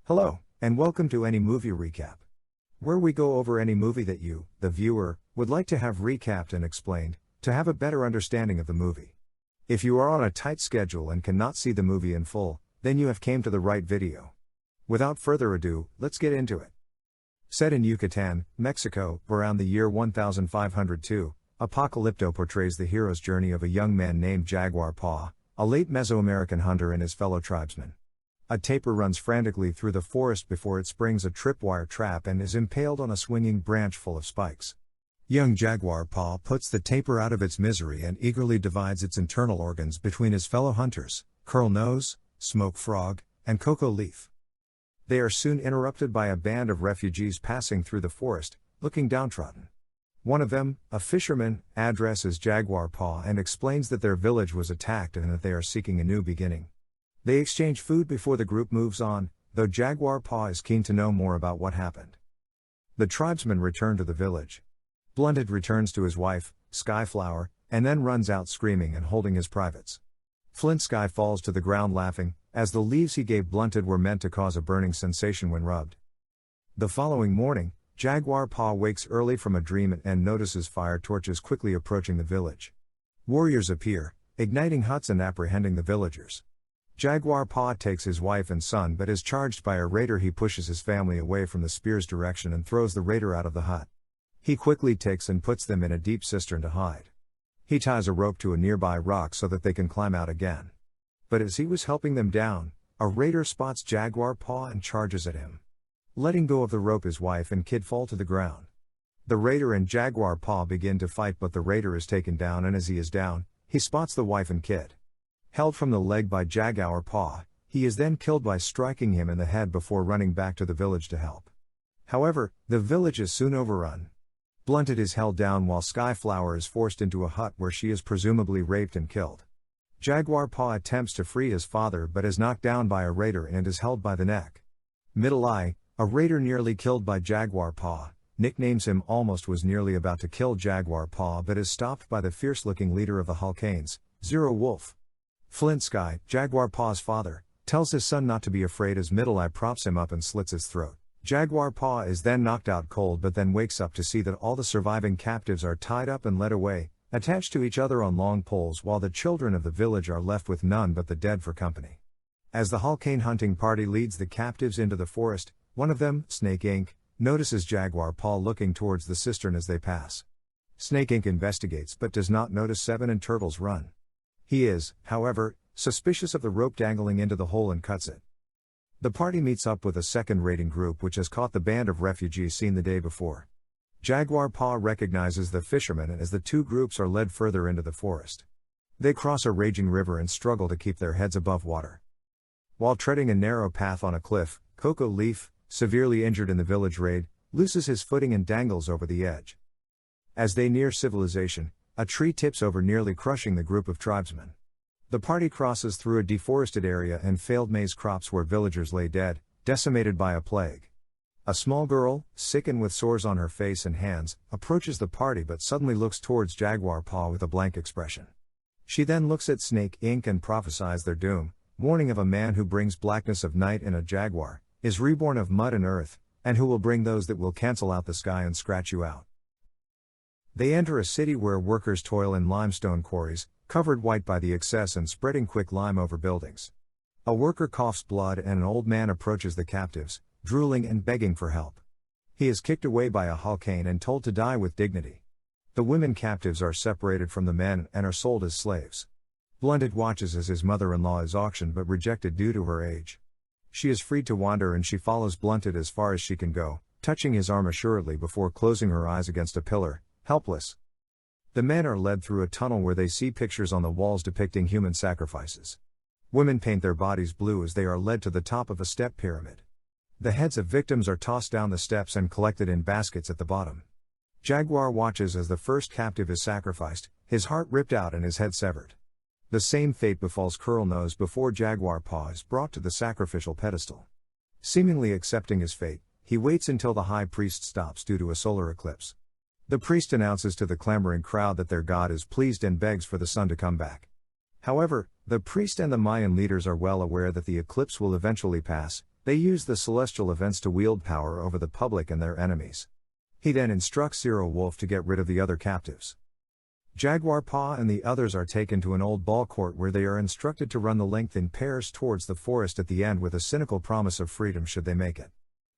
Hello, and welcome to Any Movie Recap, where we go over any movie that you, the viewer, would like to have recapped and explained, to have a better understanding of the movie. If you are on a tight schedule and cannot see the movie in full, then you have came to the right video. Without further ado, let's get into it. Set in Yucatan, Mexico, around the year 1502, Apocalypto portrays the hero's journey of a young man named Jaguar Paw, a late Mesoamerican hunter and his fellow tribesmen. A tapir runs frantically through the forest before it springs a tripwire trap and is impaled on a swinging branch full of spikes. Young Jaguar Paw puts the tapir out of its misery and eagerly divides its internal organs between his fellow hunters, Curl Nose, Smoke Frog, and Cocoa Leaf. They are soon interrupted by a band of refugees passing through the forest, looking downtrodden. One of them, a fisherman, addresses Jaguar Paw and explains that their village was attacked and that they are seeking a new beginning. They exchange food before the group moves on, though Jaguar Paw is keen to know more about what happened. The tribesmen return to the village. Blunted returns to his wife, Skyflower, and then runs out screaming and holding his privates. Flint Sky falls to the ground laughing, as the leaves he gave Blunted were meant to cause a burning sensation when rubbed. The following morning, Jaguar Paw wakes early from a dream and notices fire torches quickly approaching the village. Warriors appear, igniting huts and apprehending the villagers. Jaguar Paw takes his wife and son but is charged by a raider. He pushes his family away from the spear's direction and throws the raider out of the hut. He quickly takes and puts them in a deep cistern to hide. He ties a rope to a nearby rock so that they can climb out again. But as he was helping them down, a raider spots Jaguar Paw and charges at him. Letting go of the rope, his wife and kid fall to the ground. The raider and Jaguar Paw begin to fight, but the raider is taken down, and as he is down, he spots the wife and kid. Held from the leg by Jaguar Paw, he is then killed by striking him in the head before running back to the village to help. However, the village is soon overrun. Blunted is held down while Skyflower is forced into a hut where she is presumably raped and killed. Jaguar Paw attempts to free his father but is knocked down by a raider and is held by the neck. Middle Eye, a raider nearly killed by Jaguar Paw, nicknames him Almost, was nearly about to kill Jaguar Paw but is stopped by the fierce-looking leader of the Halcanes, Zero Wolf. Flint Sky, Jaguar Paw's father, tells his son not to be afraid as Middle Eye props him up and slits his throat. Jaguar Paw is then knocked out cold but then wakes up to see that all the surviving captives are tied up and led away, attached to each other on long poles, while the children of the village are left with none but the dead for company. As the Halcane hunting party leads the captives into the forest, one of them, Snake Inc., notices Jaguar Paw looking towards the cistern as they pass. Snake Inc. investigates but does not notice Seven and Turtles Run. He is, however, suspicious of the rope dangling into the hole and cuts it. The party meets up with a second raiding group which has caught the band of refugees seen the day before. Jaguar Paw recognizes the fishermen as the two groups are led further into the forest. They cross a raging river and struggle to keep their heads above water. While treading a narrow path on a cliff, Cocoa Leaf, severely injured in the village raid, loses his footing and dangles over the edge. As they near civilization, a tree tips over, nearly crushing the group of tribesmen. The party crosses through a deforested area and failed maize crops where villagers lay dead, decimated by a plague. A small girl, sick and with sores on her face and hands, approaches the party but suddenly looks towards Jaguar Paw with a blank expression. She then looks at Snake Inc. and prophesies their doom, warning of a man who brings blackness of night in a jaguar, is reborn of mud and earth, and who will bring those that will cancel out the sky and scratch you out. They enter a city where workers toil in limestone quarries, covered white by the excess and spreading quick lime over buildings. A worker coughs blood and an old man approaches the captives, drooling and begging for help. He is kicked away by a Halcane and told to die with dignity. The women captives are separated from the men and are sold as slaves. Blunted watches as his mother-in-law is auctioned but rejected due to her age. She is freed to wander and she follows Blunted as far as she can go, touching his arm assuredly before closing her eyes against a pillar, helpless. The men are led through a tunnel where they see pictures on the walls depicting human sacrifices. Women paint their bodies blue as they are led to the top of a step pyramid. The heads of victims are tossed down the steps and collected in baskets at the bottom. Jaguar watches as the first captive is sacrificed, his heart ripped out and his head severed. The same fate befalls Curl Nose before Jaguar Paw is brought to the sacrificial pedestal. Seemingly accepting his fate, he waits until the high priest stops due to a solar eclipse. The priest announces to the clamoring crowd that their god is pleased and begs for the sun to come back. However, the priest and the Mayan leaders are well aware that the eclipse will eventually pass, They use the celestial events to wield power over the public and their enemies. He then instructs Zero Wolf to get rid of the other captives. Jaguar Paw and the others are taken to an old ball court where they are instructed to run the length in pairs towards the forest at the end with a cynical promise of freedom should they make it.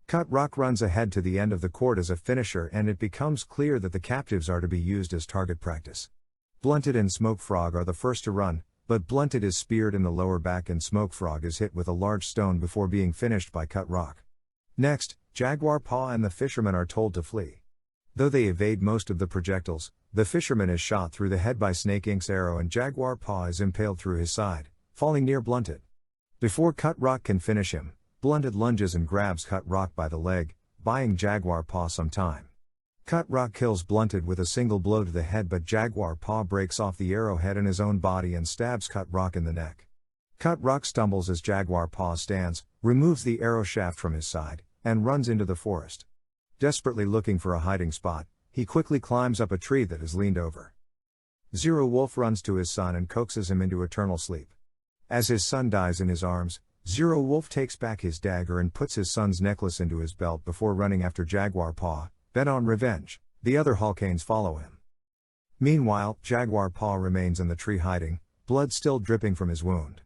Cut Rock runs ahead to the end of the court as a finisher, and it becomes clear that the captives are to be used as target practice. Blunted and Smoke Frog are the first to run, but Blunted is speared in the lower back and Smoke Frog is hit with a large stone before being finished by Cut Rock. Next, Jaguar Paw and the fisherman are told to flee. Though they evade most of the projectiles, the fisherman is shot through the head by Snake Inc.'s arrow and Jaguar Paw is impaled through his side, falling near Blunted. Before Cut Rock can finish him, Blunted lunges and grabs Cut Rock by the leg, buying Jaguar Paw some time. Cut Rock kills Blunted with a single blow to the head, but Jaguar Paw breaks off the arrowhead in his own body and stabs Cut Rock in the neck. Cut Rock stumbles as Jaguar Paw stands, removes the arrow shaft from his side, and runs into the forest. Desperately looking for a hiding spot, he quickly climbs up a tree that is leaned over. Zero Wolf runs to his son and coaxes him into eternal sleep. As his son dies in his arms, Zero Wolf takes back his dagger and puts his son's necklace into his belt before running after Jaguar Paw, bent on revenge. The other Hallcanes follow him. Meanwhile, Jaguar Paw remains in the tree hiding, blood still dripping from his wound.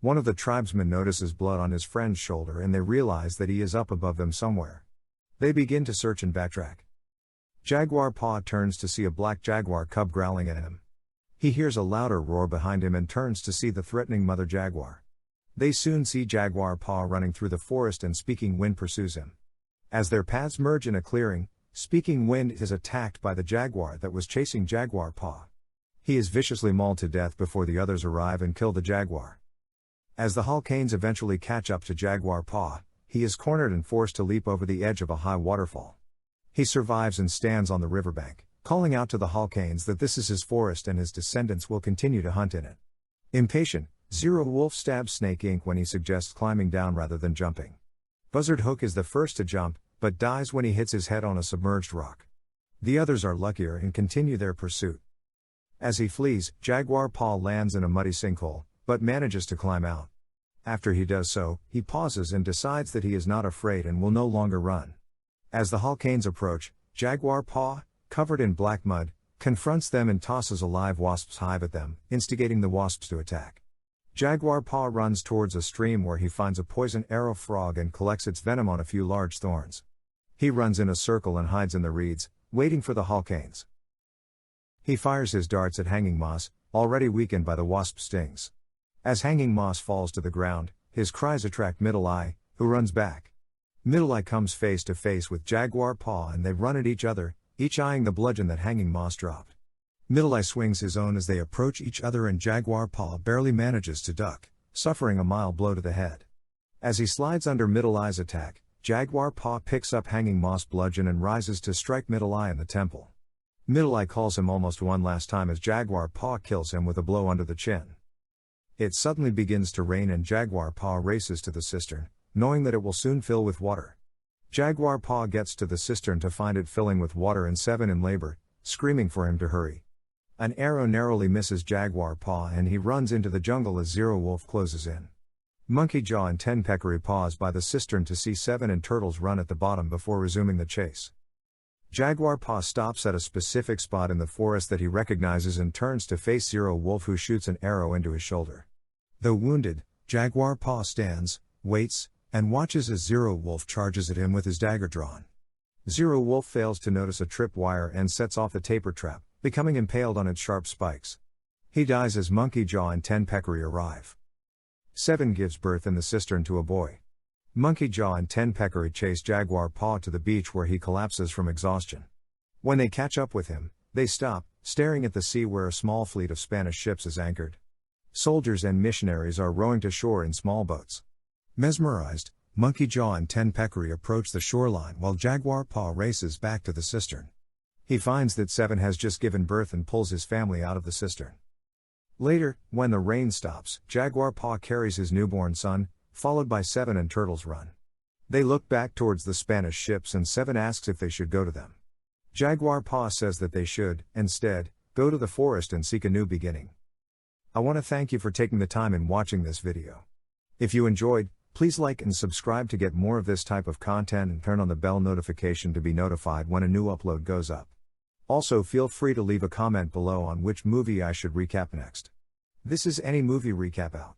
One of the tribesmen notices blood on his friend's shoulder and they realize that he is up above them somewhere. They begin to search and backtrack. Jaguar Paw turns to see a black jaguar cub growling at him. He hears a louder roar behind him and turns to see the threatening mother jaguar. They soon see Jaguar Paw running through the forest and Speaking Wind pursues him. As their paths merge in a clearing, Speaking Wind is attacked by the jaguar that was chasing Jaguar Paw. He is viciously mauled to death before the others arrive and kill the jaguar. As the Hallcanes eventually catch up to Jaguar Paw, he is cornered and forced to leap over the edge of a high waterfall. He survives and stands on the riverbank, calling out to the Hallcanes that this is his forest and his descendants will continue to hunt in it. Impatient, Zero Wolf stabs Snake Inc. when he suggests climbing down rather than jumping. Buzzard Hook is the first to jump, but dies when he hits his head on a submerged rock. The others are luckier and continue their pursuit. As he flees, Jaguar Paw lands in a muddy sinkhole, but manages to climb out. After he does so, he pauses and decides that he is not afraid and will no longer run. As the Hallcanes approach, Jaguar Paw, covered in black mud, confronts them and tosses a live wasp's hive at them, instigating the wasps to attack. Jaguar Paw runs towards a stream where he finds a poison arrow frog and collects its venom on a few large thorns. He runs in a circle and hides in the reeds, waiting for the Hallcanes. He fires his darts at Hanging Moss, already weakened by the wasp stings. As Hanging Moss falls to the ground, his cries attract Middle Eye, who runs back. Middle Eye comes face to face with Jaguar Paw and they run at each other, each eyeing the bludgeon that Hanging Moss dropped. Middle Eye swings his own as they approach each other and Jaguar Paw barely manages to duck, suffering a mild blow to the head. As he slides under Middle Eye's attack, Jaguar Paw picks up Hanging Moss bludgeon and rises to strike Middle Eye in the temple. Middle Eye calls him almost one last time as Jaguar Paw kills him with a blow under the chin. It suddenly begins to rain and Jaguar Paw races to the cistern, knowing that it will soon fill with water. Jaguar Paw gets to the cistern to find it filling with water and Seven in labor, screaming for him to hurry. An arrow narrowly misses Jaguar Paw and he runs into the jungle as Zero Wolf closes in. Monkey Jaw and Ten Peccary pause by the cistern to see Seven and Turtles run at the bottom before resuming the chase. Jaguar Paw stops at a specific spot in the forest that he recognizes and turns to face Zero Wolf, who shoots an arrow into his shoulder. Though wounded, Jaguar Paw stands, waits, and watches as Zero Wolf charges at him with his dagger drawn. Zero Wolf fails to notice a tripwire and sets off the taper trap, becoming impaled on its sharp spikes. He dies as Monkey Jaw and Ten Peccary arrive. Seven gives birth in the cistern to a boy. Monkey Jaw and Ten Peccary chase Jaguar Paw to the beach where he collapses from exhaustion. When they catch up with him, they stop, staring at the sea where a small fleet of Spanish ships is anchored. Soldiers and missionaries are rowing to shore in small boats. Mesmerized, Monkey Jaw and Ten Peccary approach the shoreline while Jaguar Paw races back to the cistern. He finds that Seven has just given birth and pulls his family out of the cistern. Later, when the rain stops, Jaguar Paw carries his newborn son, followed by Seven and Turtles run. They look back towards the Spanish ships and Seven asks if they should go to them. Jaguar Paw says that they should, instead, go to the forest and seek a new beginning. I want to thank you for taking the time and watching this video. If you enjoyed, Please like and subscribe to get more of this type of content and turn on the bell notification to be notified when a new upload goes up. Also, feel free to leave a comment below on which movie I should recap next. This is Any Movie Recap out.